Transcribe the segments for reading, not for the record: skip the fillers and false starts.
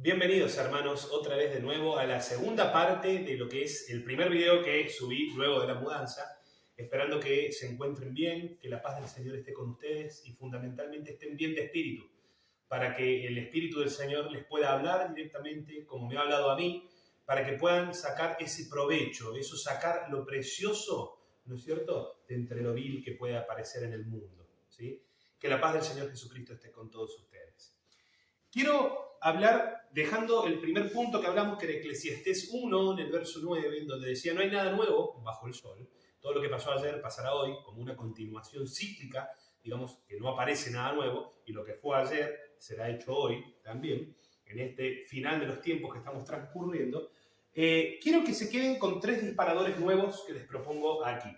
Bienvenidos hermanos otra vez de nuevo a la segunda parte de lo que es el primer video que subí luego de la mudanza, esperando que se encuentren bien, que la paz del Señor esté con ustedes y fundamentalmente estén bien de espíritu, para que el Espíritu del Señor les pueda hablar directamente como me ha hablado a mí, para que puedan sacar ese provecho, eso sacar lo precioso, ¿no es cierto?, de entre lo vil que puede aparecer en el mundo, ¿sí? Que la paz del Señor Jesucristo esté con todos ustedes. Quiero hablar, dejando el primer punto que hablamos, que era Eclesiastés 1, en el verso 9, en donde decía, no hay nada nuevo bajo el sol. Todo lo que pasó ayer pasará hoy, como una continuación cíclica, digamos que no aparece nada nuevo, y lo que fue ayer será hecho hoy también, en este final de los tiempos que estamos transcurriendo. Quiero que se queden con tres disparadores nuevos que les propongo aquí.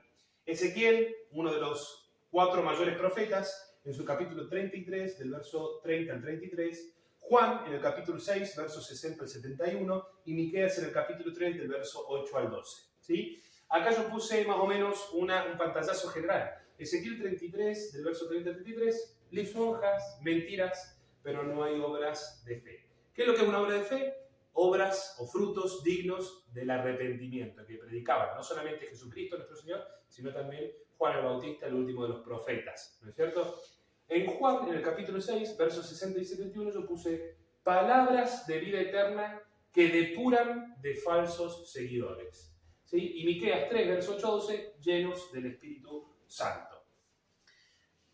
Ezequiel, uno de los 4 mayores profetas, en su capítulo 33, del verso 30 al 33, Juan en el capítulo 6, versos 60 al 71, y Miqueas en el capítulo 3, del verso 8 al 12. ¿Sí? Acá yo puse más o menos un pantallazo general. Ezequiel 33, del verso 30 al 33, lisonjas, mentiras, pero no hay obras de fe. ¿Qué es lo que es una obra de fe? Obras o frutos dignos del arrepentimiento que predicaban no solamente Jesucristo nuestro Señor, sino también Juan el Bautista, el último de los profetas, ¿no es cierto? En Juan, en el capítulo 6, versos 60 y 71, yo puse palabras de vida eterna que depuran de falsos seguidores. ¿Sí? Y Miqueas 3, verso 8 12, llenos del Espíritu Santo.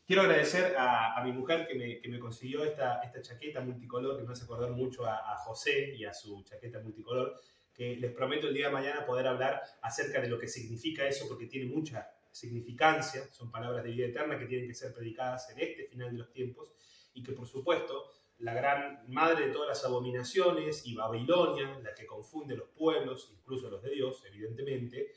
Quiero agradecer a mi mujer que me consiguió esta chaqueta multicolor, que me hace acordar mucho a José y a su chaqueta multicolor, que les prometo el día de mañana poder hablar acerca de lo que significa eso, porque tiene mucha significancia, son palabras de vida eterna que tienen que ser predicadas en este final de los tiempos, y que por supuesto la gran madre de todas las abominaciones y Babilonia, la que confunde los pueblos, incluso los de Dios, evidentemente,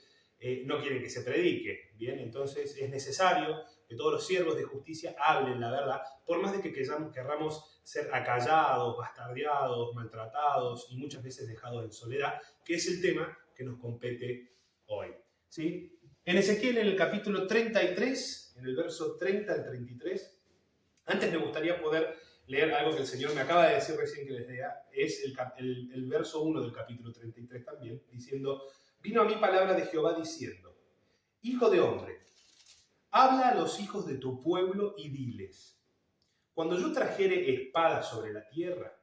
no quieren que se predique, ¿bien? Entonces es necesario que todos los siervos de justicia hablen la verdad, por más de que querramos ser acallados, bastardeados, maltratados y muchas veces dejados en soledad, que es el tema que nos compete hoy, ¿sí? En Ezequiel, en el capítulo 33, en el verso 30 al 33, antes me gustaría poder leer algo que el Señor me acaba de decir recién que les lea, es el verso 1 del capítulo 33 también, diciendo, vino a mí palabra de Jehová diciendo, hijo de hombre, habla a los hijos de tu pueblo y diles, cuando yo trajere espada sobre la tierra,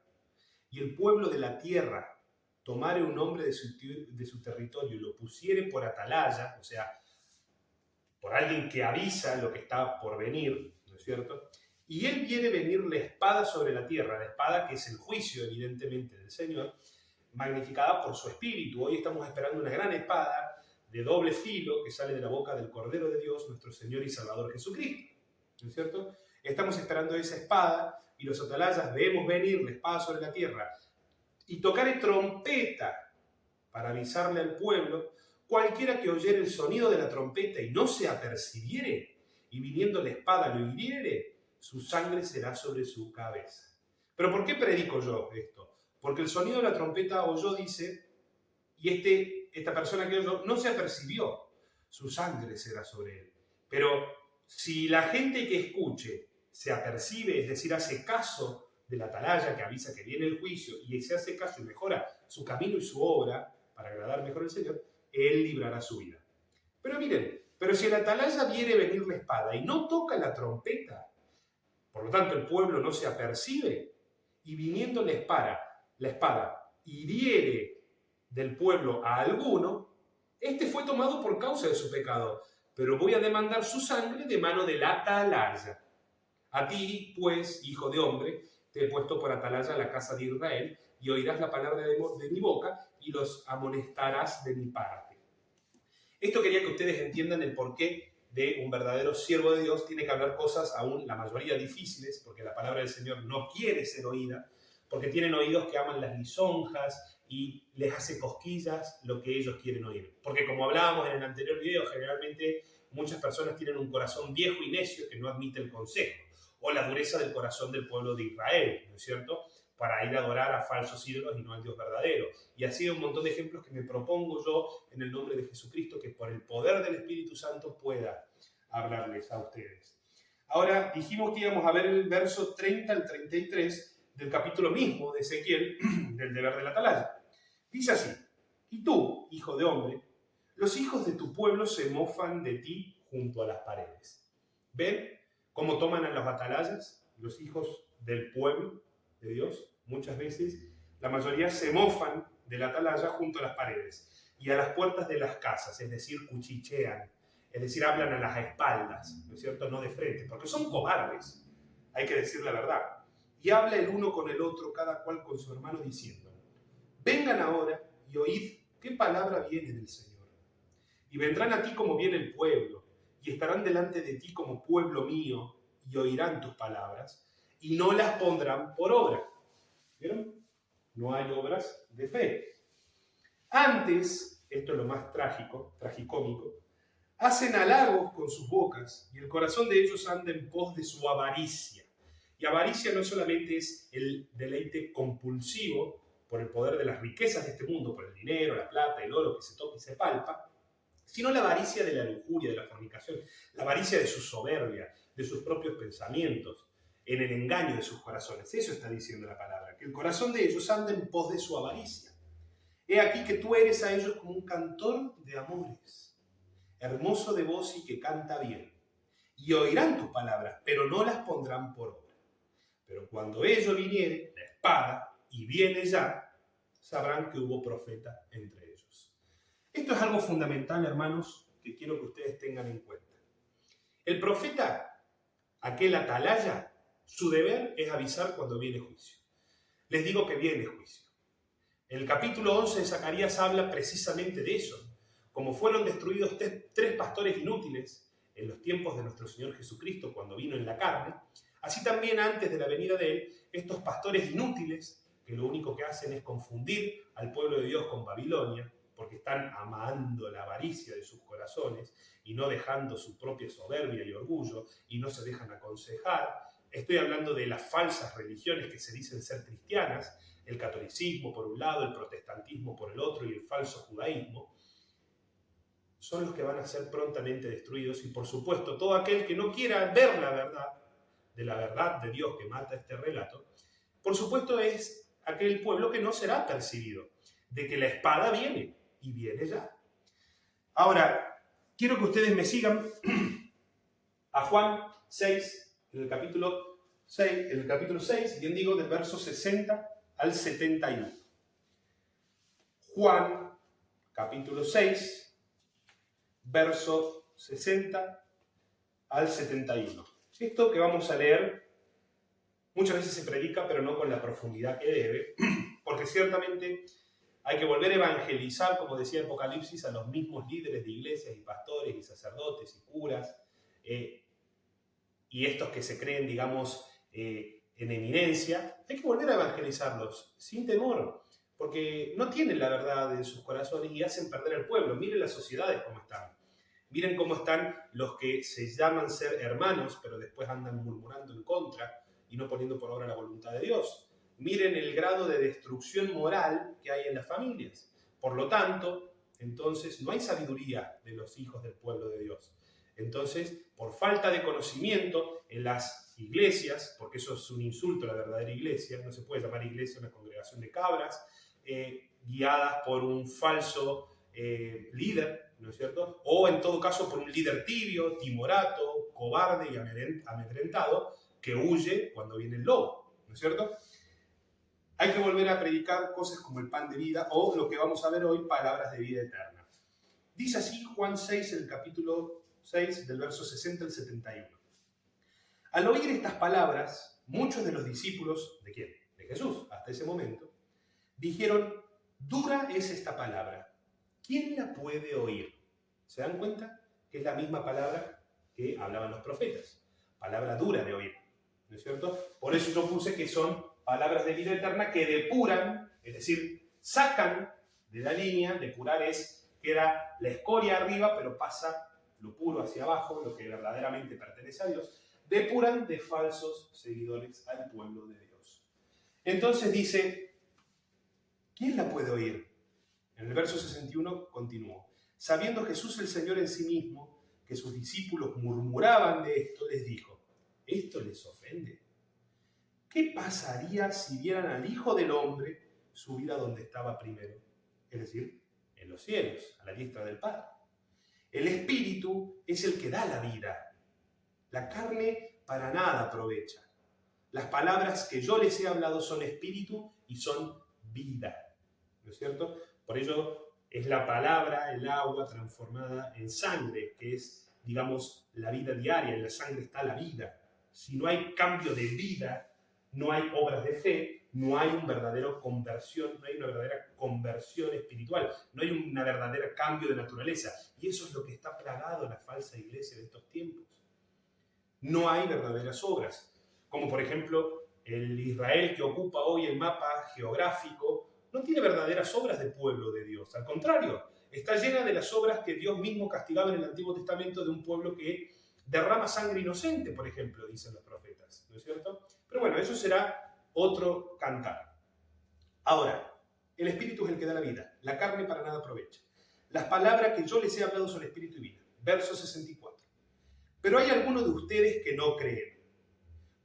y el pueblo de la tierra tomare un hombre de su territorio y lo pusiere por atalaya, o sea, por alguien que avisa lo que está por venir, ¿no es cierto? Y él viene venir la espada sobre la tierra, la espada que es el juicio, evidentemente, del Señor, magnificada por su espíritu. Hoy estamos esperando una gran espada de doble filo que sale de la boca del Cordero de Dios, nuestro Señor y Salvador Jesucristo, ¿no es cierto? Estamos esperando esa espada y los atalayas vemos venir la espada sobre la tierra y tocar trompeta para avisarle al pueblo, cualquiera que oyere el sonido de la trompeta y no se apercibiere, y viniendo la espada lo hiriere, su sangre será sobre su cabeza. ¿Pero por qué predico yo esto? Porque el sonido de la trompeta oyó, dice, y esta persona que oyó no se apercibió, su sangre será sobre él. Pero si la gente que escuche se apercibe, es decir, hace caso de la atalaya que avisa que viene el juicio, y se hace caso y mejora su camino y su obra para agradar mejor al Señor, él librará su vida. Pero miren, pero si el atalaya viene venir la espada y no toca la trompeta, por lo tanto el pueblo no se apercibe, y viniendo la espada hiriere del pueblo a alguno, este fue tomado por causa de su pecado, pero voy a demandar su sangre de mano del atalaya. A ti, pues, hijo de hombre, te he puesto por atalaya a la casa de Israel, y oirás la palabra de mi boca, y los amonestarás de mi parte. Esto quería que ustedes entiendan el porqué de un verdadero siervo de Dios. Tiene que hablar cosas aún la mayoría difíciles, porque la palabra del Señor no quiere ser oída, porque tienen oídos que aman las lisonjas y les hace cosquillas lo que ellos quieren oír. Porque como hablábamos en el anterior video, generalmente muchas personas tienen un corazón viejo y necio que no admite el consejo, o la dureza del corazón del pueblo de Israel, ¿no es cierto?, para ir a adorar a falsos ídolos y no al Dios verdadero. Y así un montón de ejemplos que me propongo yo en el nombre de Jesucristo, que por el poder del Espíritu Santo pueda hablarles a ustedes. Ahora dijimos que íbamos a ver el verso 30 al 33 del capítulo mismo de Ezequiel, del deber de la atalaya. Dice así: y tú, hijo de hombre, los hijos de tu pueblo se mofan de ti junto a las paredes. ¿Ven cómo toman a los atalayas, los hijos del pueblo de Dios? Muchas veces, la mayoría se mofan de la atalaya junto a las paredes y a las puertas de las casas, es decir, cuchichean, es decir, hablan a las espaldas, ¿no es cierto? No de frente, porque son cobardes, hay que decir la verdad. Y habla el uno con el otro, cada cual con su hermano, diciendo: vengan ahora y oíd qué palabra viene del Señor. Y vendrán a ti como viene el pueblo, y estarán delante de ti como pueblo mío, y oirán tus palabras, y no las pondrán por obra. ¿Vieron? No hay obras de fe. Antes, esto es lo más trágico, tragicómico, hacen halagos con sus bocas, y el corazón de ellos anda en pos de su avaricia. Y avaricia no solamente es el deleite compulsivo por el poder de las riquezas de este mundo, por el dinero, la plata, el oro que se toca y se palpa, sino la avaricia de la lujuria, de la fornicación, la avaricia de su soberbia, de sus propios pensamientos, en el engaño de sus corazones. Eso está diciendo la palabra, que el corazón de ellos anda en pos de su avaricia. He aquí que tú eres a ellos como un cantor de amores, hermoso de voz y que canta bien. Y oirán tus palabras, pero no las pondrán por obra. Pero cuando ello viniere, la espada, y viene ya, sabrán que hubo profeta entre ellos. Esto es algo fundamental, hermanos, que quiero que ustedes tengan en cuenta. El profeta, aquel atalaya, su deber es avisar cuando viene juicio. Les digo que viene juicio. El capítulo 11 de Zacarías habla precisamente de eso. Como fueron destruidos tres pastores inútiles en los tiempos de nuestro Señor Jesucristo cuando vino en la carne, así también antes de la venida de Él, estos pastores inútiles que lo único que hacen es confundir al pueblo de Dios con Babilonia, porque están amando la avaricia de sus corazones y no dejando su propia soberbia y orgullo y no se dejan aconsejar. Estoy hablando de las falsas religiones que se dicen ser cristianas, el catolicismo por un lado, el protestantismo por el otro y el falso judaísmo. Son los que van a ser prontamente destruidos y, por supuesto, todo aquel que no quiera ver la verdad de Dios que mata este relato, por supuesto es aquel pueblo que no será percibido, de que la espada viene y viene ya. Ahora, quiero que ustedes me sigan a Juan 6, en el capítulo 6, bien digo, del verso 60 al 71. Juan, capítulo 6, verso 60 al 71. Esto que vamos a leer muchas veces se predica, pero no con la profundidad que debe, porque ciertamente hay que volver a evangelizar, como decía Apocalipsis, a los mismos líderes de iglesias y pastores y sacerdotes y curas, y estos que se creen, digamos, en eminencia. Hay que volver a evangelizarlos sin temor, porque no tienen la verdad en sus corazones y hacen perder al pueblo. Miren las sociedades cómo están. Miren cómo están los que se llaman ser hermanos, pero después andan murmurando en contra y no poniendo por obra la voluntad de Dios. Miren el grado de destrucción moral que hay en las familias. Por lo tanto, entonces no hay sabiduría de los hijos del pueblo de Dios. Entonces, por falta de conocimiento en las iglesias, porque eso es un insulto a la verdadera iglesia, no se puede llamar iglesia una congregación de cabras, guiadas por un falso líder, ¿no es cierto? O en todo caso por un líder tibio, timorato, cobarde y amedrentado, que huye cuando viene el lobo, ¿no es cierto? Hay que volver a predicar cosas como el pan de vida o lo que vamos a ver hoy, palabras de vida eterna. Dice así Juan 6, el capítulo 6, del verso 60 al 71. Al oír estas palabras, muchos de los discípulos, ¿de quién? De Jesús, hasta ese momento, dijeron: dura es esta palabra, ¿quién la puede oír? ¿Se dan cuenta? Que es la misma palabra que hablaban los profetas, palabra dura de oír, ¿no es cierto? Por eso yo puse que son palabras de vida eterna que depuran, es decir, sacan de la línea. Depurar es, queda la escoria arriba, pero pasa lo puro hacia abajo, lo que verdaderamente pertenece a Dios. Depuran de falsos seguidores al pueblo de Dios. Entonces dice, ¿quién la puede oír? En el verso 61 continuó: sabiendo Jesús el Señor en sí mismo que sus discípulos murmuraban de esto, les dijo: ¿esto les ofende? ¿qué pasaría si vieran al Hijo del Hombre subir a donde estaba primero? Es decir, en los cielos, a la diestra del Padre. El Espíritu es el que da la vida. La carne para nada aprovecha. Las palabras que yo les he hablado son espíritu y son vida. ¿No es cierto? Por ello es la palabra, el agua transformada en sangre, que es, digamos, la vida diaria. En la sangre está la vida. Si no hay cambio de vida, no hay obras de fe, no hay una verdadera conversión, no hay una verdadera conversión espiritual, no hay un verdadero cambio de naturaleza. Y eso es lo que está plagado en la falsa iglesia de estos tiempos. No hay verdaderas obras. Como por ejemplo, el Israel que ocupa hoy el mapa geográfico no tiene verdaderas obras de pueblo de Dios. Al contrario, está llena de las obras que Dios mismo castigaba en el Antiguo Testamento de un pueblo que derrama sangre inocente, por ejemplo, dicen los profetas. ¿No es cierto? Pero bueno, eso será otro cantar. Ahora, el Espíritu es el que da la vida. La carne para nada aprovecha. Las palabras que yo les he hablado son Espíritu y vida. Verso 64. Pero hay algunos de ustedes que no creen.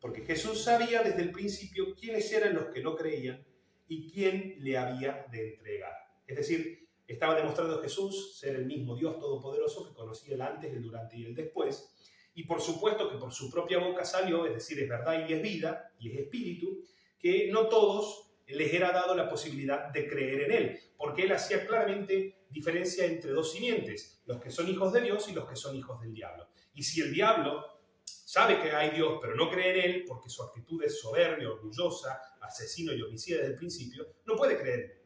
Porque Jesús sabía desde el principio quiénes eran los que no creían y quién le había de entregar. Es decir, estaba demostrando Jesús ser el mismo Dios Todopoderoso que conocía el antes, el durante y el después. Y por supuesto que por su propia boca salió, es decir, es verdad y es vida, y es espíritu, que no todos les era dado la posibilidad de creer en él, porque él hacía claramente diferencia entre dos simientes, los que son hijos de Dios y los que son hijos del diablo. Y si el diablo sabe que hay Dios, pero no cree en él, porque su actitud es soberbia, orgullosa, asesino y homicida desde el principio, no puede creer,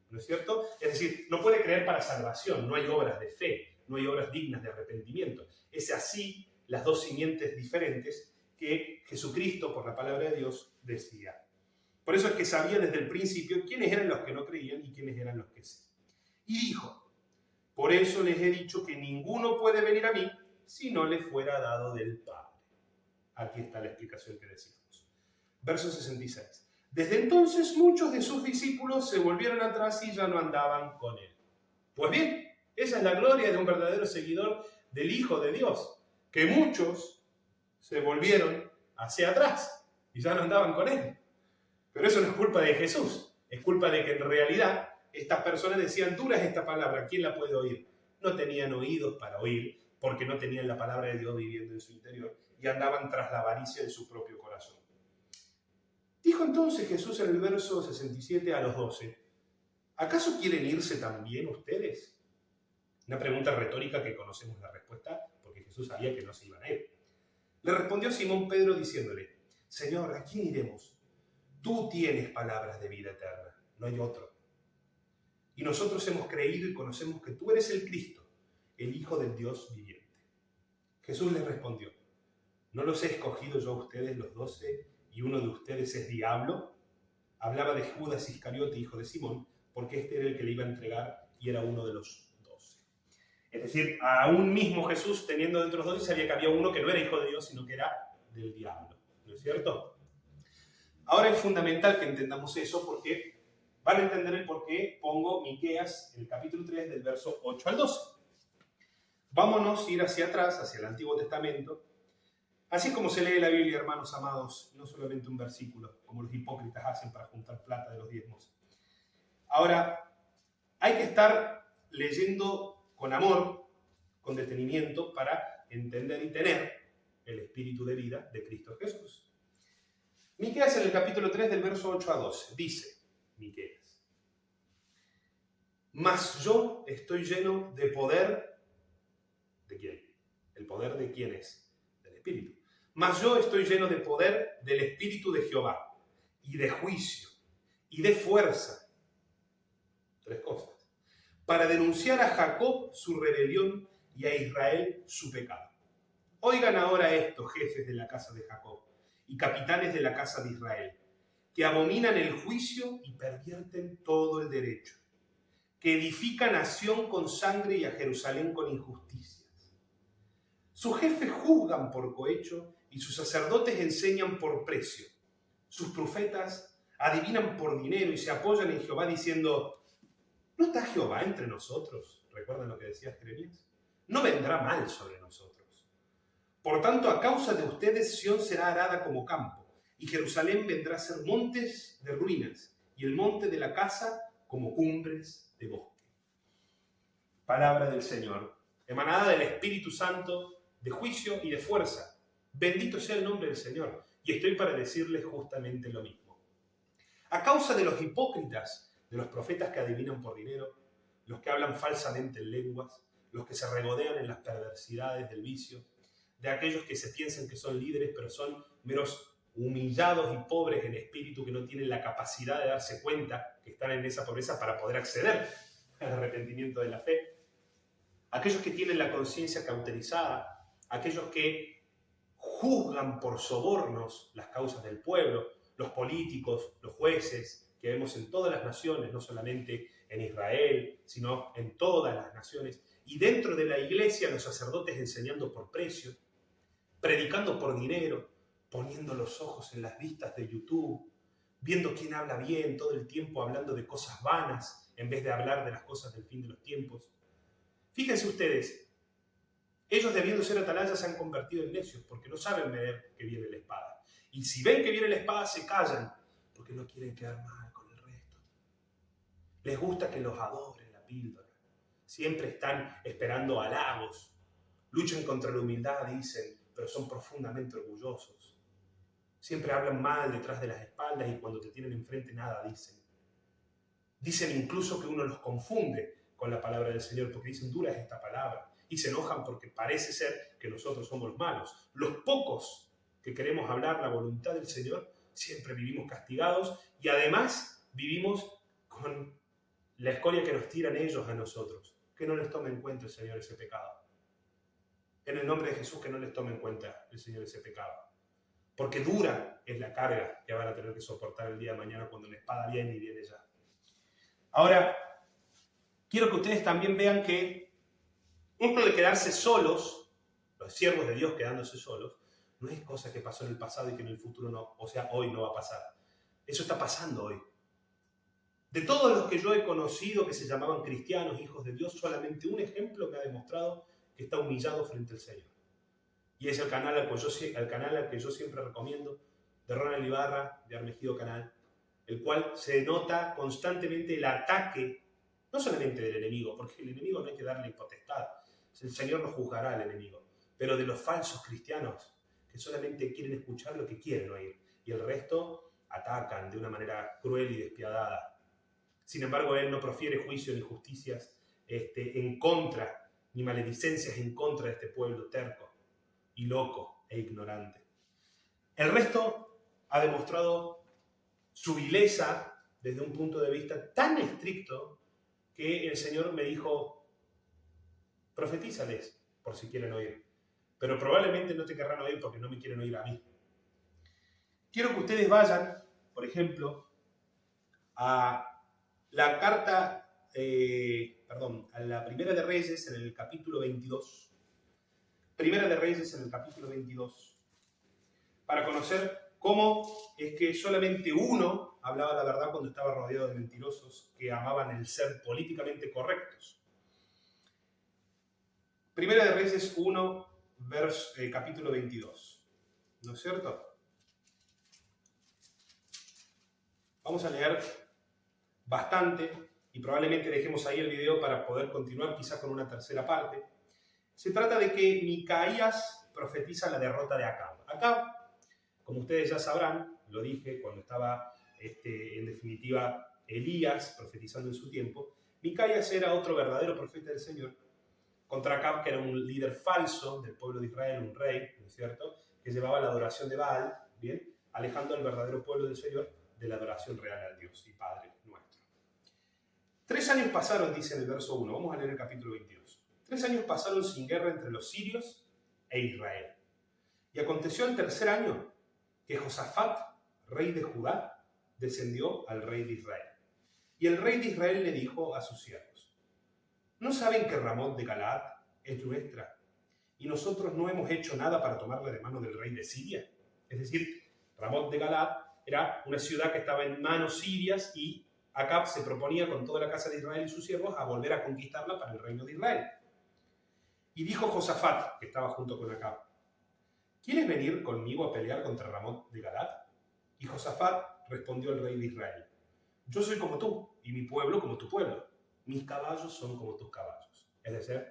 ¿no es cierto? Es decir, no puede creer para salvación, no hay obras de fe, no hay obras dignas de arrepentimiento. Es así las dos simientes diferentes que Jesucristo, por la palabra de Dios, decía. Por eso es que sabía desde el principio quiénes eran los que no creían y quiénes eran los que sí. Y dijo, por eso les he dicho que ninguno puede venir a mí si no le fuera dado del Padre. Aquí está la explicación que decimos. Verso 66. Desde entonces muchos de sus discípulos se volvieron atrás y ya no andaban con él. Pues bien, esa es la gloria de un verdadero seguidor del Hijo de Dios, que muchos se volvieron hacia atrás y ya no andaban con él. Pero eso no es culpa de Jesús, es culpa de que en realidad estas personas decían, dura es esta palabra, ¿quién la puede oír? No tenían oídos para oír, porque no tenían la palabra de Dios viviendo en su interior y andaban tras la avaricia en su propio corazón. Dijo entonces Jesús en el verso 67 a los 12, ¿acaso quieren irse también ustedes? Una pregunta retórica que conocemos la respuesta porque Jesús sabía que no se iban a ir. Le respondió Simón Pedro diciéndole, Señor, ¿a quién iremos? Tú tienes palabras de vida eterna, no hay otro. Y nosotros hemos creído y conocemos que tú eres el Cristo, el Hijo del Dios viviente. Jesús les respondió, ¿no los he escogido yo a ustedes los 12 y uno de ustedes es diablo? Hablaba de Judas Iscariote, hijo de Simón, porque este era el que le iba a entregar y era uno de los 12. Es decir, aún mismo Jesús, teniendo dentro de los 12, sabía que había uno que no era hijo de Dios, sino que era del diablo. ¿No es cierto? Ahora es fundamental que entendamos eso porque van a entender el por qué pongo Miqueas en el capítulo 3 del verso 8 al 12. Vámonos a ir hacia atrás, hacia el Antiguo Testamento. Así es como se lee la Biblia, hermanos amados, no solamente un versículo, como los hipócritas hacen para juntar plata de los diezmos. Ahora, hay que estar leyendo con amor, con detenimiento, para entender y tener el espíritu de vida de Cristo Jesús. Miqueas en el capítulo 3 del verso 8 a 12, dice Miqueas, mas yo estoy lleno de poder, ¿de quién? ¿El poder de quién es? Del Espíritu. Mas yo estoy lleno de poder del Espíritu de Jehová, y de juicio, y de fuerza. 3 cosas. Para denunciar a Jacob su rebelión y a Israel su pecado. Oigan ahora esto, jefes de la casa de Jacob, y capitanes de la casa de Israel, que abominan el juicio y pervierten todo el derecho, que edifican a Sión con sangre y a Jerusalén con injusticias. Sus jefes juzgan por cohecho y sus sacerdotes enseñan por precio. Sus profetas adivinan por dinero y se apoyan en Jehová diciendo, ¿no está Jehová entre nosotros? ¿Recuerdan lo que decía Jeremías? No vendrá mal sobre nosotros. Por tanto, a causa de ustedes, Sión será arada como campo, y Jerusalén vendrá a ser montes de ruinas, y el monte de la casa como cumbres de bosque. Palabra del Señor, emanada del Espíritu Santo, de juicio y de fuerza. Bendito sea el nombre del Señor. Y estoy para decirles justamente lo mismo. A causa de los hipócritas, de los profetas que adivinan por dinero, los que hablan falsamente en lenguas, los que se regodean en las perversidades del vicio, de aquellos que se piensan que son líderes pero son meros humillados y pobres en espíritu, que no tienen la capacidad de darse cuenta que están en esa pobreza para poder acceder al arrepentimiento de la fe. Aquellos que tienen la conciencia cauterizada, aquellos que juzgan por sobornos las causas del pueblo, los políticos, los jueces, que vemos en todas las naciones, no solamente en Israel, sino en todas las naciones, y dentro de la iglesia los sacerdotes enseñando por precio, predicando por dinero, poniendo los ojos en las vistas de YouTube, viendo quién habla bien, todo el tiempo hablando de cosas vanas, en vez de hablar de las cosas del fin de los tiempos. Fíjense ustedes, ellos debiendo ser atalayas se han convertido en necios porque no saben ver que viene la espada. Y si ven que viene la espada se callan porque no quieren quedar mal con el resto. Les gusta que los adoren la píldora. Siempre están esperando halagos. Luchan contra la humildad, dicen, pero son profundamente orgullosos. Siempre hablan mal detrás de las espaldas y cuando te tienen enfrente nada dicen. Dicen incluso que uno los confunde con la palabra del Señor porque dicen dura es esta palabra y se enojan porque parece ser que nosotros somos los malos. Los pocos que queremos hablar la voluntad del Señor siempre vivimos castigados y además vivimos con la escoria que nos tiran ellos a nosotros. Que no les tome en cuenta el Señor ese pecado. En el nombre de Jesús, que no les tome en cuenta el Señor ese pecado. Porque dura es la carga que van a tener que soportar el día de mañana cuando la espada viene y viene ya. Ahora, quiero que ustedes también vean que esto de quedarse solos, los siervos de Dios quedándose solos, no es cosa que pasó en el pasado y que en el futuro no, o sea, hoy no va a pasar. Eso está pasando hoy. De todos los que yo he conocido que se llamaban cristianos, hijos de Dios, solamente un ejemplo me ha demostrado que está humillado frente al Señor. Y es el canal al que yo siempre recomiendo, de Ronald Ibarra, de Armejido Canal, el cual se nota constantemente el ataque, no solamente del enemigo, porque el enemigo no hay que darle potestad, el Señor no juzgará al enemigo, pero de los falsos cristianos, que solamente quieren escuchar lo que quieren oír, y el resto atacan de una manera cruel y despiadada. Sin embargo, él no profiere juicio ni justicias en contra, ni maledicencias en contra de este pueblo terco y loco e ignorante. El resto ha demostrado su vileza desde un punto de vista tan estricto que el Señor me dijo, profetízales por si quieren oír, pero probablemente no te querrán oír porque no me quieren oír a mí. Quiero que ustedes vayan, por ejemplo, a la carta, a la Primera de Reyes en el capítulo 22. Primera de Reyes en el capítulo 22. Para conocer cómo es que solamente uno hablaba la verdad cuando estaba rodeado de mentirosos que amaban el ser políticamente correctos. Primera de Reyes 1, capítulo 22. ¿No es cierto? Vamos a leer bastante y probablemente dejemos ahí el video para poder continuar quizás con una tercera parte. Se trata de que Micaías profetiza la derrota de Acab. Acab, como ustedes ya sabrán, lo dije cuando estaba en definitiva Elías profetizando en su tiempo, Micaías era otro verdadero profeta del Señor contra Acab, que era un líder falso del pueblo de Israel, un rey, ¿no es cierto?, que llevaba la adoración de Baal, ¿bien?, alejando al verdadero pueblo del Señor de la adoración real al Dios y Padre nuestro. 3 años pasaron, dice en el verso 1, vamos a leer el capítulo 22. 3 años pasaron sin guerra entre los sirios e Israel. Y aconteció el tercer año que Josafat, rey de Judá, descendió al rey de Israel. Y el rey de Israel le dijo a sus siervos, ¿no saben que Ramot de Galaad es nuestra? Y nosotros no hemos hecho nada para tomarla de mano del rey de Siria. Es decir, Ramot de Galaad era una ciudad que estaba en manos sirias y Acab se proponía con toda la casa de Israel y sus siervos a volver a conquistarla para el reino de Israel. Y dijo Josafat, que estaba junto con Acab, ¿quieres venir conmigo a pelear contra Ramot de Galaad? Y Josafat respondió al rey de Israel: yo soy como tú, y mi pueblo como tu pueblo. Mis caballos son como tus caballos. Es decir,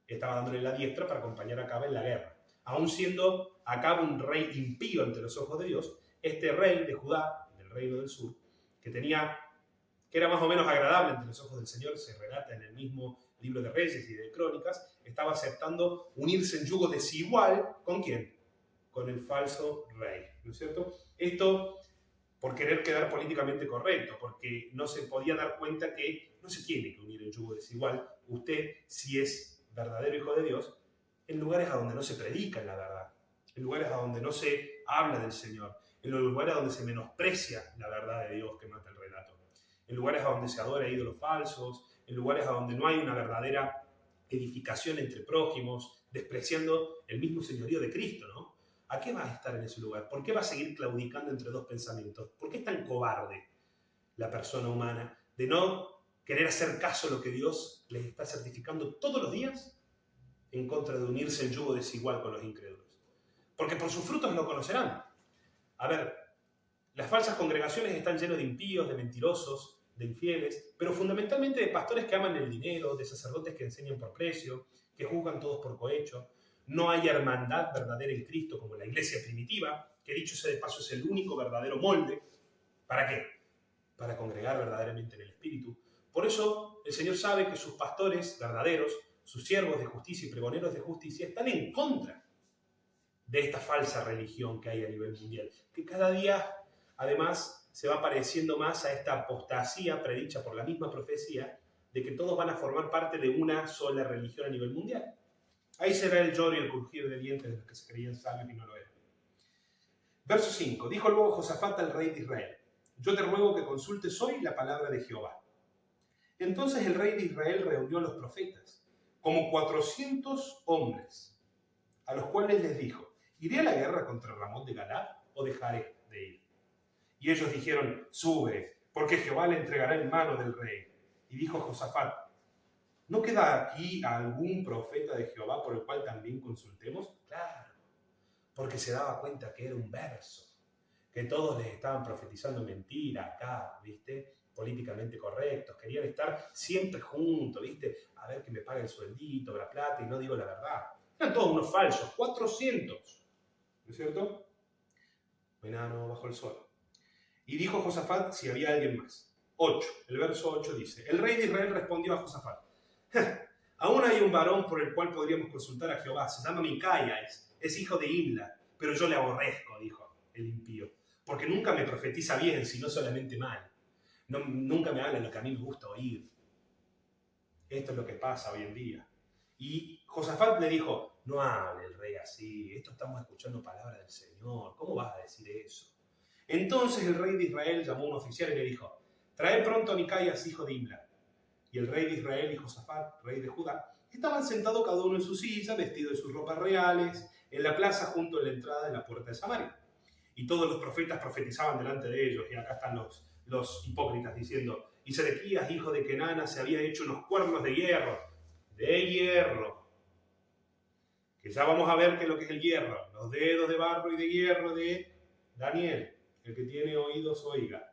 estaba dándole la diestra para acompañar a Acab en la guerra. Aún siendo Acab un rey impío ante los ojos de Dios, este rey de Judá, del reino del sur, que era más o menos agradable ante los ojos del Señor, se relata en el mismo libro de Reyes y de Crónicas, estaba aceptando unirse en yugo desigual, ¿con quién? Con el falso rey, ¿no es cierto? Esto por querer quedar políticamente correcto, porque no se podía dar cuenta que no se tiene que unir en yugo desigual. Usted, si es verdadero hijo de Dios, en lugares a donde no se predica la verdad, en lugares a donde no se habla del Señor, en los lugares a donde se menosprecia la verdad de Dios que mata el relato, en lugares a donde se adora ídolos falsos, en lugares a donde no hay una verdadera edificación entre prójimos, despreciando el mismo señorío de Cristo, ¿no? ¿A qué va a estar en ese lugar? ¿Por qué va a seguir claudicando entre dos pensamientos? ¿Por qué es tan cobarde la persona humana de no querer hacer caso a lo que Dios les está certificando todos los días en contra de unirse en yugo desigual con los incrédulos? Porque por sus frutos lo conocerán. A ver, las falsas congregaciones están llenas de impíos, de mentirosos, de infieles, pero fundamentalmente de pastores que aman el dinero, de sacerdotes que enseñan por precio, que juzgan todos por cohecho. No hay hermandad verdadera en Cristo como la iglesia primitiva, que dicho sea de paso es el único verdadero molde. ¿Para qué? Para congregar verdaderamente en el Espíritu. Por eso el Señor sabe que sus pastores verdaderos, sus siervos de justicia y pregoneros de justicia, están en contra de esta falsa religión que hay a nivel mundial, que cada día además se va pareciendo más a esta apostasía predicha por la misma profecía de que todos van a formar parte de una sola religión a nivel mundial. Ahí será el lloro y el crujir de dientes de los que se creían sabios y no lo eran. Verso 5. Dijo luego Josafat al rey de Israel: yo te ruego que consultes hoy la palabra de Jehová. Entonces el rey de Israel reunió a los profetas, como 400 hombres, a los cuales les dijo: ¿iré a la guerra contra Ramón de Galaad o dejaré de ir? Y ellos dijeron: sube, porque Jehová le entregará en mano del rey. Y dijo Josafat: ¿no queda aquí algún profeta de Jehová por el cual también consultemos? Claro, porque se daba cuenta que era un verso, que todos les estaban profetizando mentira acá, ¿viste? Políticamente correctos, querían estar siempre juntos, ¿viste? A ver que me pague el sueldito, la plata, y no digo la verdad. Eran todos unos falsos, 400, ¿no es cierto? No hay nada nuevo bajo el sol. Y dijo Josafat si había alguien más. 8, el verso 8 dice: el rey de Israel respondió a Josafat: aún hay un varón por el cual podríamos consultar a Jehová, se llama Micaías, es hijo de Imla, pero yo le aborrezco, dijo el impío, porque nunca me profetiza bien, sino solamente mal. Nunca me habla lo que a mí me gusta oír. Esto es lo que pasa hoy en día. Y Josafat le dijo: no hable el rey así, esto estamos escuchando palabras del Señor, ¿cómo vas a decir eso? Entonces el rey de Israel llamó a un oficial y le dijo: trae pronto a Micaías, hijo de Imla. Y el rey de Israel y Josafat, rey de Judá, estaban sentados cada uno en su silla, vestidos de sus ropas reales, en la plaza junto a la entrada de la puerta de Samaria. Y todos los profetas profetizaban delante de ellos. Y acá están los hipócritas diciendo: y Sedequías, hijo de Kenana, se había hecho unos cuernos de hierro, que ya vamos a ver qué es lo que es el hierro, los dedos de barro y de hierro de Daniel, el que tiene oídos oiga.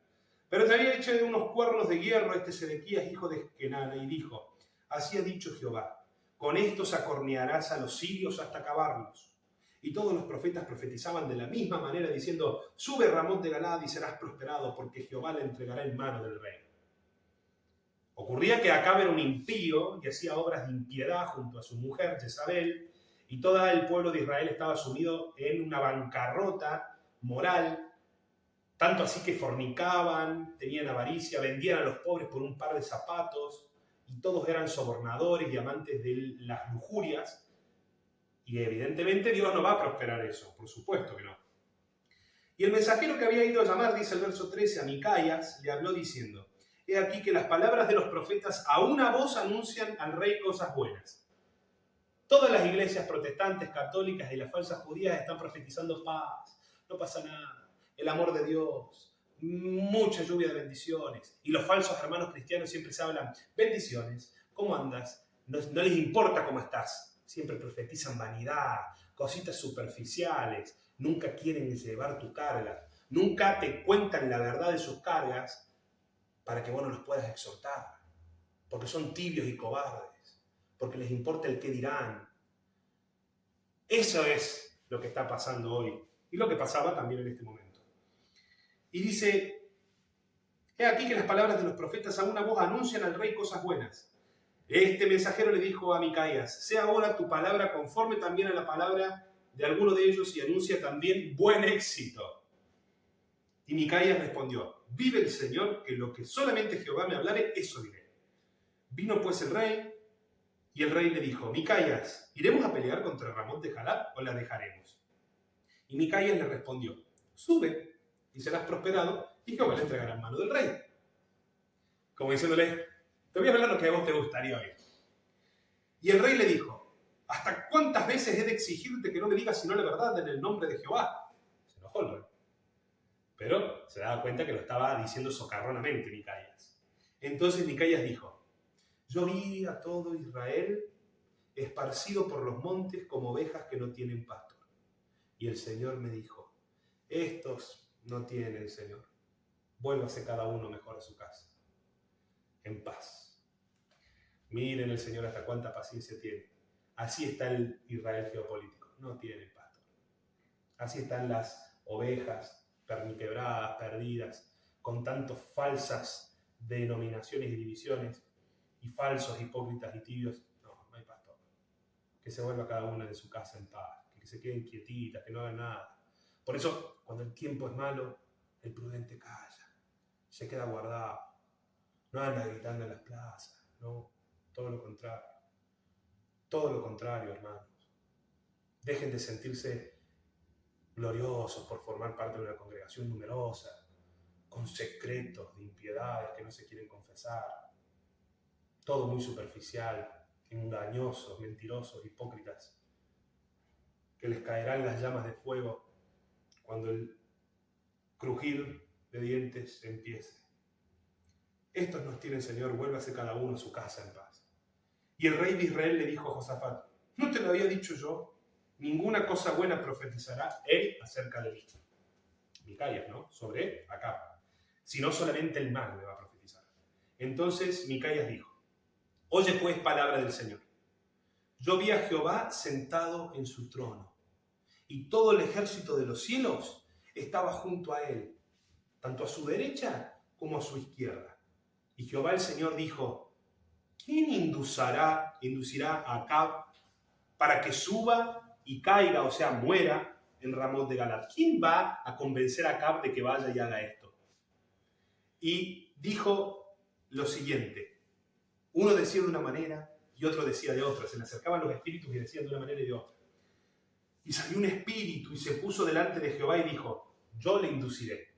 Pero se había hecho de unos cuernos de hierro este Sedequías, hijo de Kenana, y dijo: así ha dicho Jehová, con estos acornearás a los sirios hasta acabarlos. Y todos los profetas profetizaban de la misma manera, diciendo: sube Ramón de Galaad y serás prosperado, porque Jehová le entregará en mano del rey. Ocurría que Acab era un impío y hacía obras de impiedad junto a su mujer Jezabel, y todo el pueblo de Israel estaba sumido en una bancarrota moral, tanto así que fornicaban, tenían avaricia, vendían a los pobres por un par de zapatos, y todos eran sobornadores y amantes de las lujurias. Y evidentemente Dios no va a prosperar eso, por supuesto que no. Y el mensajero que había ido a llamar, dice el verso 13, a Micaías, le habló diciendo: he aquí que las palabras de los profetas a una voz anuncian al rey cosas buenas. Todas las iglesias protestantes, católicas y las falsas judías están profetizando paz, no pasa nada, el amor de Dios, mucha lluvia de bendiciones. Y los falsos hermanos cristianos siempre se hablan: bendiciones, ¿cómo andas? No les importa cómo estás. Siempre profetizan vanidad, cositas superficiales, nunca quieren llevar tu carga. Nunca te cuentan la verdad de sus cargas para que vos no los puedas exhortar. Porque son tibios y cobardes. Porque les importa el qué dirán. Eso es lo que está pasando hoy. Y lo que pasaba también en este momento. Y dice, he aquí que las palabras de los profetas a una voz anuncian al rey cosas buenas. Este mensajero le dijo a Micaías, sea ahora tu palabra conforme también a la palabra de alguno de ellos y anuncia también buen éxito. Y Micaías respondió, vive el Señor, que lo que solamente Jehová me hablare, eso diré. Vino pues el rey, y el rey le dijo, Micaías, ¿iremos a pelear contra Ramot de Jalad o la dejaremos? Y Micaías le respondió, sube, y serás prosperado, y Jehová le entregará en mano del rey. Como diciéndole, te voy a hablar lo que a vos te gustaría oír. Y el rey le dijo, ¿hasta cuántas veces he de exigirte que no me digas sino la verdad en el nombre de Jehová? Se enojó el rey. Pero se daba cuenta que lo estaba diciendo socarronamente Micaías. Entonces Micaías dijo, yo vi a todo Israel esparcido por los montes como ovejas que no tienen pastor. Y el Señor me dijo, estos no tienen Señor. Vuélvase cada uno mejor a su casa, en paz. Miren el Señor hasta cuánta paciencia tiene. Así está el Israel geopolítico. No tiene pastor. Así están las ovejas perniquebradas, perdidas, con tantas falsas denominaciones y divisiones, y falsos hipócritas y tibios. No hay pastor. Que se vuelva cada una de su casa en paz, que se queden quietitas, que no hagan nada. Por eso, cuando el tiempo es malo, el prudente calla, se queda guardado, no anda gritando en las plazas, no, todo lo contrario. Todo lo contrario, hermanos. Dejen de sentirse gloriosos por formar parte de una congregación numerosa, con secretos de impiedades que no se quieren confesar. Todo muy superficial, engañosos, mentirosos, hipócritas, que les caerán las llamas de fuego cuando el crujir de dientes empiece. Estos nos tienen, Señor, vuélvase cada uno a su casa en paz. Y el rey de Israel le dijo a Josafat, ¿no te lo había dicho yo? Ninguna cosa buena profetizará él acerca de mí. Micaías, ¿no? Sobre Acab. Sino solamente el mal me va a profetizar. Entonces Micaías dijo, oye pues palabra del Señor. Yo vi a Jehová sentado en su trono, y todo el ejército de los cielos estaba junto a él, tanto a su derecha como a su izquierda. Y Jehová el Señor dijo, ¿quién inducirá a Acab para que suba y caiga, o sea, muera en Ramot de Galad? ¿Quién va a convencer a Acab de que vaya y haga esto? Y dijo lo siguiente, uno decía de una manera y otro decía de otra, se le acercaban los espíritus y decían de una manera y de otra. Y salió un espíritu y se puso delante de Jehová y dijo, yo le induciré.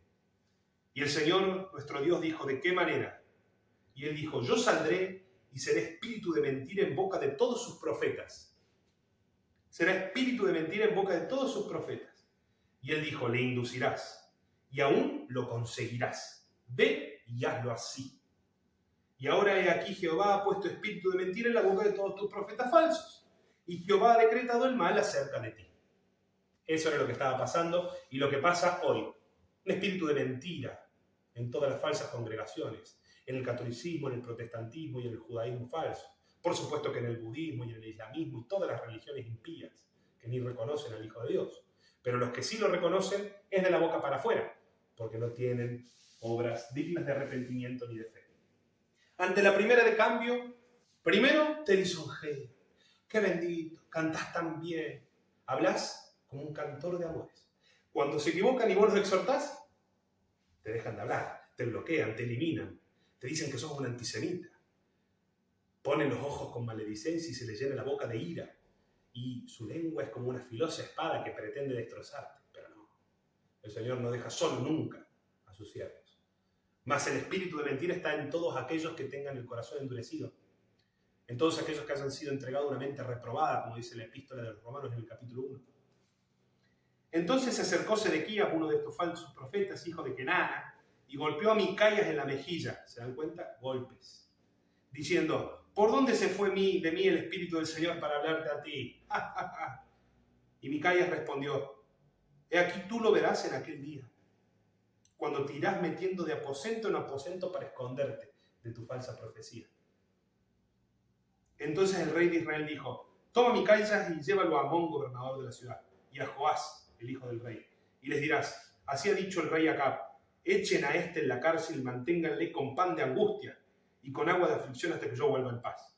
Y el Señor, nuestro Dios, dijo, ¿de qué manera? Y él dijo, yo saldré y seré espíritu de mentira en boca de todos sus profetas. Será espíritu de mentira en boca de todos sus profetas. Y él dijo, le inducirás, y aún lo conseguirás. Ve y hazlo así. Y ahora he aquí Jehová ha puesto espíritu de mentira en la boca de todos tus profetas falsos. Y Jehová ha decretado el mal acerca de ti. Eso era lo que estaba pasando y lo que pasa hoy. Un espíritu de mentira en todas las falsas congregaciones. En el catolicismo, en el protestantismo y en el judaísmo falso. Por supuesto que en el budismo y en el islamismo y todas las religiones impías que ni reconocen al Hijo de Dios. Pero los que sí lo reconocen es de la boca para afuera, porque no tienen obras dignas de arrepentimiento ni de fe. Ante la primera de cambio, primero te lisonjeo. Qué bendito, cantás tan bien. Hablas como un cantor de amores. Cuando se equivocan y vos los exhortás, te dejan de hablar, te bloquean, te eliminan, te dicen que sos un antisemita. Ponen los ojos con maledicencia y se les llena la boca de ira. Y su lengua es como una filosa espada que pretende destrozarte. Pero no, el Señor no deja solo nunca a sus siervos. Mas el espíritu de mentira está en todos aquellos que tengan el corazón endurecido. En todos aquellos que hayan sido entregados a una mente reprobada, como dice la epístola de los Romanos en el capítulo 1. Entonces se acercó Sedequías, uno de estos falsos profetas, hijo de Kenana, y golpeó a Micaías en la mejilla. ¿Se dan cuenta? Golpes. Diciendo, ¿por dónde se fue de mí el Espíritu del Señor para hablarte a ti? Y Micaías respondió, he aquí tú lo verás en aquel día. cuando te irás metiendo de aposento en aposento para esconderte de tu falsa profecía. Entonces el rey de Israel dijo, toma Micaías y llévalo a Amón, gobernador de la ciudad, y a Joás, el hijo del rey. Y les dirás, así ha dicho el rey Acab, echen a este en la cárcel y manténganle con pan de angustia y con agua de aflicción hasta que yo vuelva en paz.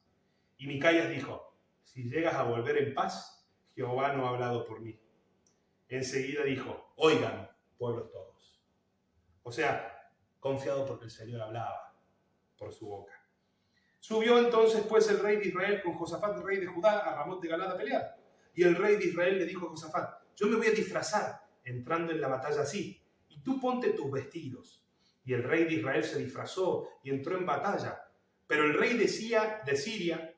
Y Micaías dijo, si llegas a volver en paz, Jehová no ha hablado por mí. Enseguida dijo, oigan, pueblos todos. O sea, confiado porque el Señor hablaba por su boca. Subió entonces pues el rey de Israel con Josafat, el rey de Judá, a Ramot de Galad a pelear. Y el rey de Israel le dijo a Josafat, yo me voy a disfrazar entrando en la batalla así, y tú ponte tus vestidos. Y el rey de Israel se disfrazó y entró en batalla. Pero el rey de Siria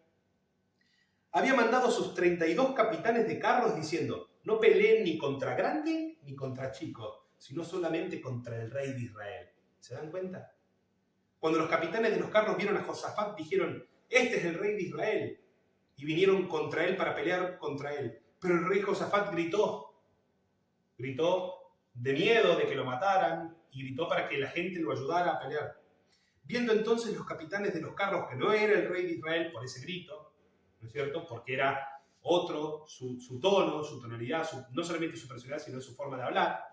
había mandado a sus 32 capitanes de carros diciendo, no peleen ni contra grande ni contra chico, sino solamente contra el rey de Israel. ¿Se dan cuenta? Cuando los capitanes de los carros vieron a Josafat, dijeron, este es el rey de Israel. Y vinieron contra él para pelear contra él. Pero el rey Josafat gritó de miedo de que lo mataran y gritó para que la gente lo ayudara a pelear. Viendo entonces los capitanes de los carros que no era el rey de Israel por ese grito, ¿no es cierto? Porque era otro, su tono, su tonalidad, no solamente su personalidad, sino su forma de hablar,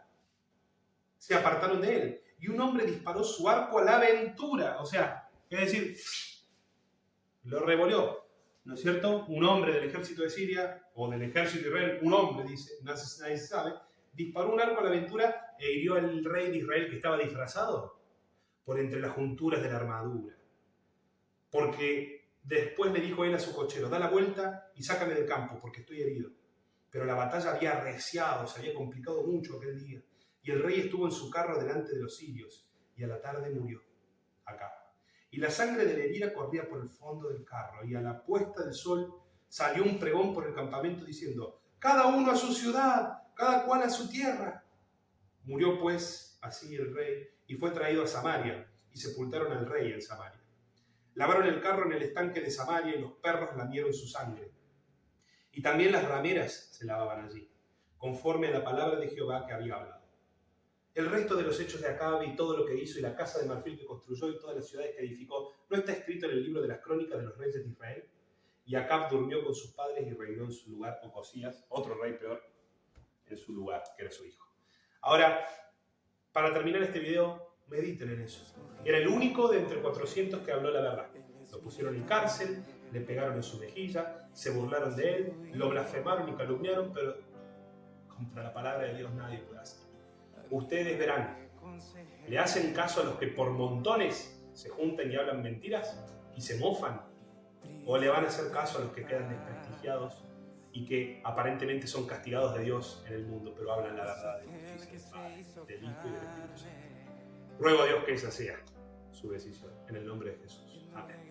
se apartaron de él. Y un hombre disparó su arco a la aventura, o sea, es decir, lo revolvió, ¿no es cierto? Un hombre del ejército de Siria, o del ejército de Israel, un hombre, dice, nadie se sabe, disparó un arco a la aventura e hirió al rey de Israel que estaba disfrazado por entre las junturas de la armadura. Porque después le dijo él a su cochero, da la vuelta y sácame del campo, porque estoy herido. Pero la batalla había arreciado, se había complicado mucho aquel día. Y el rey estuvo en su carro delante de los sirios, y a la tarde murió, Acab. Y la sangre de la herida corría por el fondo del carro, y a la puesta del sol salió un pregón por el campamento diciendo, cada uno a su ciudad, cada cual a su tierra. Murió pues así el rey, y fue traído a Samaria, y sepultaron al rey en Samaria. Lavaron el carro en el estanque de Samaria, y los perros lamieron su sangre. Y también las rameras se lavaban allí, conforme a la palabra de Jehová que había hablado. El resto de los hechos de Acab y todo lo que hizo y la casa de marfil que construyó y todas las ciudades que edificó, ¿no está escrito en el libro de las crónicas de los reyes de Israel? Y Acab durmió con sus padres y reinó en su lugar Ocosías, otro rey peor, en su lugar, que era su hijo. Ahora, para terminar este video, mediten en eso. Era el único de entre 400 que habló la verdad. Lo pusieron en cárcel, le pegaron en su mejilla, se burlaron de él, lo blasfemaron y calumniaron, pero contra la palabra de Dios nadie puede hacer. Ustedes verán, ¿le hacen caso a los que por montones se juntan y hablan mentiras y se mofan? ¿O le van a hacer caso a los que quedan desprestigiados y que aparentemente son castigados de Dios en el mundo, pero hablan la verdad de justicia, del Hijo y del Espíritu Santo? Ruego a Dios que esa sea su decisión, en el nombre de Jesús. Amén.